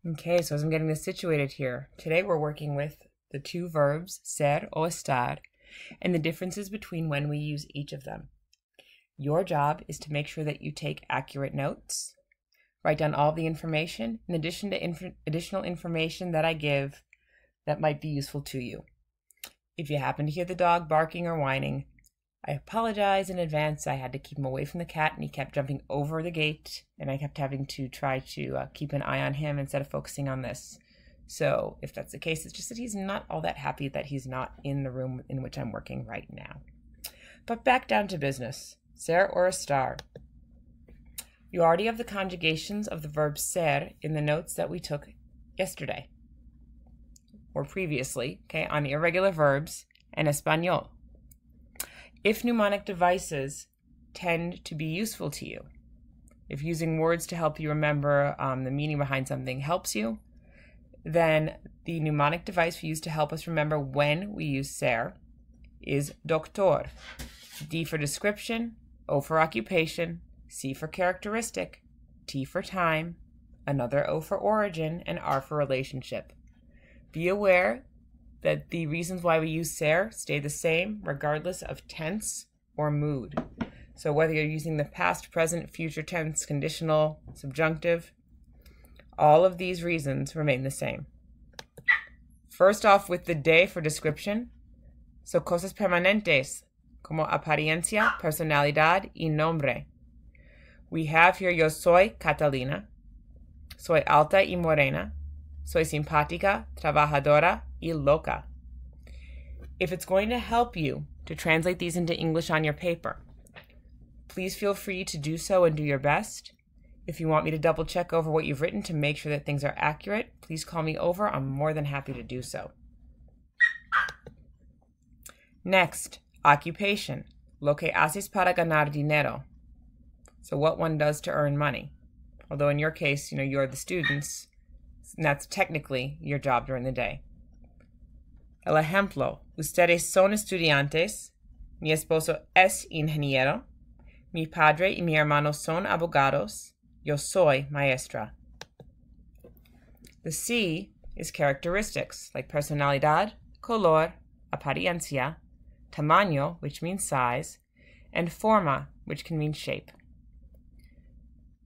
Okay, so as I'm getting this situated here, today we're working with the two verbs ser o estar and the differences between when we use each of them. Your job is to make sure that you take accurate notes, write down all the information in addition to additional information that I give that might be useful to you. If you happen to hear the dog barking or whining, I apologize in advance. I had to keep him away from the cat and he kept jumping over the gate and I kept having to try to keep an eye on him instead of focusing on this. So if that's the case, it's just that he's not all that happy that he's not in the room in which I'm working right now. But back down to business. Ser or estar. You already have the conjugations of the verb ser in the notes that we took yesterday or previously, okay, on the irregular verbs and español. If mnemonic devices tend to be useful to you, if using words to help you remember the meaning behind something helps you, then the mnemonic device we use to help us remember when we use ser is doctor. D for description, O for occupation, C for characteristic, T for time, another O for origin, and R for relationship. Be aware that the reasons why we use ser stay the same regardless of tense or mood. So whether you're using the past, present, future tense, conditional, subjunctive, all of these reasons remain the same. First off with the de for description. So cosas permanentes como apariencia, personalidad y nombre. We have here yo soy Catalina, soy alta y morena, soy simpática, trabajadora, y loca. If it's going to help you to translate these into English on your paper, please feel free to do so and do your best. If you want me to double check over what you've written to make sure that things are accurate, please call me over. I'm more than happy to do so. Next, occupation. Lo que haces para ganar dinero. So what one does to earn money. Although in your case, you're the students, and that's technically your job during the day. El ejemplo, ustedes son estudiantes, mi esposo es ingeniero, mi padre y mi hermano son abogados, yo soy maestra. The C is characteristics, like personalidad, color, apariencia, tamaño, which means size, and forma, which can mean shape.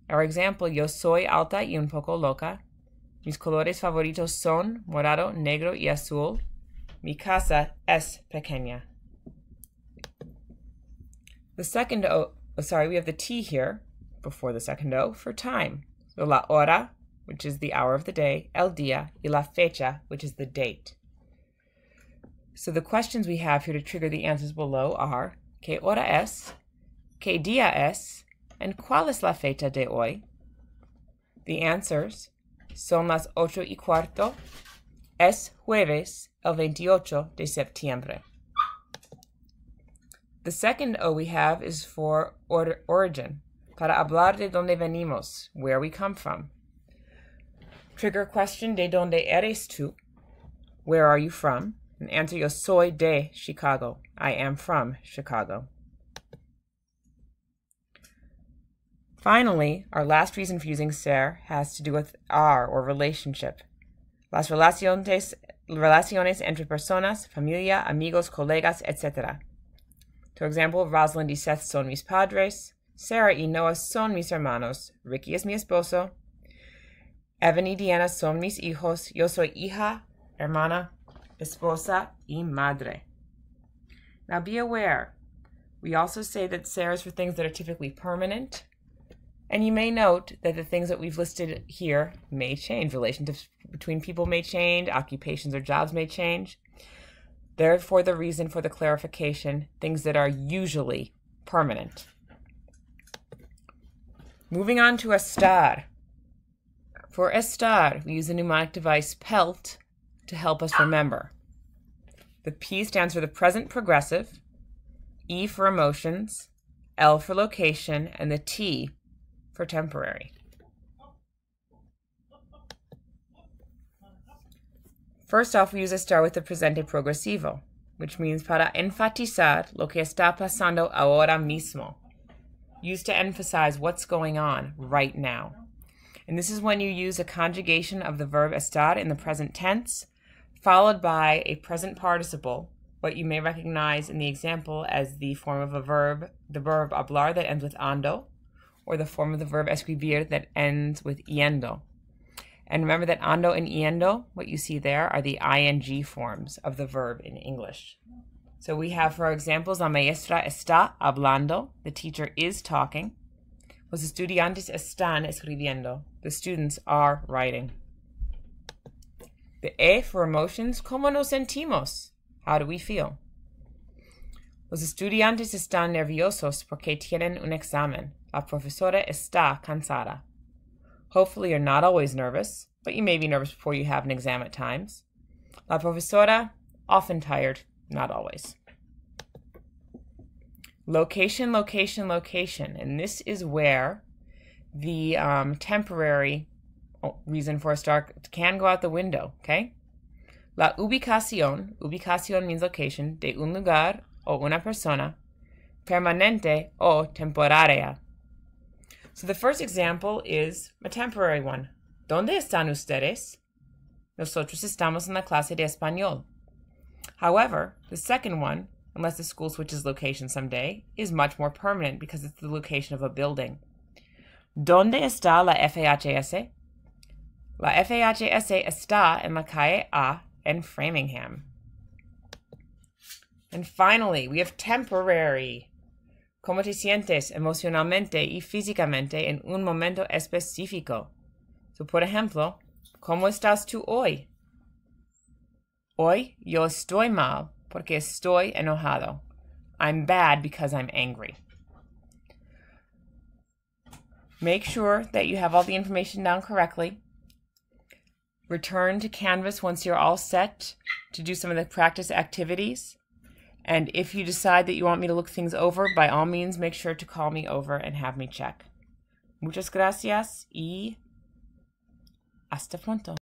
Our example, yo soy alta y un poco loca, mis colores favoritos son morado, negro y azul. Mi casa es pequeña. The second O, we have the T here before the second O for time. So la hora, which is the hour of the day, el día, y la fecha, which is the date. So the questions we have here to trigger the answers below are ¿Qué hora es? ¿Qué día es? And ¿Cuál es la fecha de hoy? The answers son las 8:15. Es jueves el 28 de septiembre. The second O we have is for origin. Para hablar de donde venimos, where we come from. Trigger question, ¿de dónde eres tú? Where are you from? And answer, yo soy de Chicago. I am from Chicago. Finally, our last reason for using ser has to do with are, or relationship. Las relaciones entre personas, familia, amigos, colegas, etc. For example, Rosalind y Seth son mis padres, Sarah y Noah son mis hermanos, Ricky es mi esposo, Evan y Diana son mis hijos, yo soy hija, hermana, esposa y madre. Now be aware, we also say that ser is for things that are typically permanent, and you may note that the things that we've listed here may change. Relationships between people may change, occupations or jobs may change. Therefore, the reason for the clarification, things that are usually permanent. Moving on to estar. For estar, we use the mnemonic device PELT to help us remember. The P stands for the present progressive, E for emotions, L for location, and the T for temporary. First off, we use estar with the presente progresivo, which means para enfatizar lo que está pasando ahora mismo. Used to emphasize what's going on right now. And this is when you use a conjugation of the verb estar in the present tense, followed by a present participle, what you may recognize in the example as the form of a verb, the verb hablar that ends with ando, or the form of the verb escribir that ends with yendo. And remember that ando and yendo, what you see there, are the ing forms of the verb in English. So we have, for examples, la maestra está hablando, the teacher is talking. Los estudiantes están escribiendo, the students are writing. The E for emotions, ¿cómo nos sentimos? How do we feel? Los estudiantes están nerviosos porque tienen un examen. La profesora está cansada. Hopefully you're not always nervous, but you may be nervous before you have an exam at times. La profesora, often tired, not always. Location, location, location. And this is where the temporary reason for a star can go out the window, okay? La ubicación means location, de un lugar o una persona, permanente o temporárea. So the first example is a temporary one. ¿Dónde están ustedes? Nosotros estamos en la clase de español. However, the second one, unless the school switches location someday, is much more permanent because it's the location of a building. ¿Dónde está la FHS? La FHS está en la calle A en Framingham. And finally, we have temporary. ¿Cómo te sientes emocionalmente y físicamente en un momento específico? So, por ejemplo, ¿cómo estás tú hoy? Hoy yo estoy mal porque estoy enojado. I'm bad because I'm angry. Make sure that you have all the information down correctly. Return to Canvas once you're all set to do some of the practice activities. And if you decide that you want me to look things over, by all means, make sure to call me over and have me check. Muchas gracias y hasta pronto.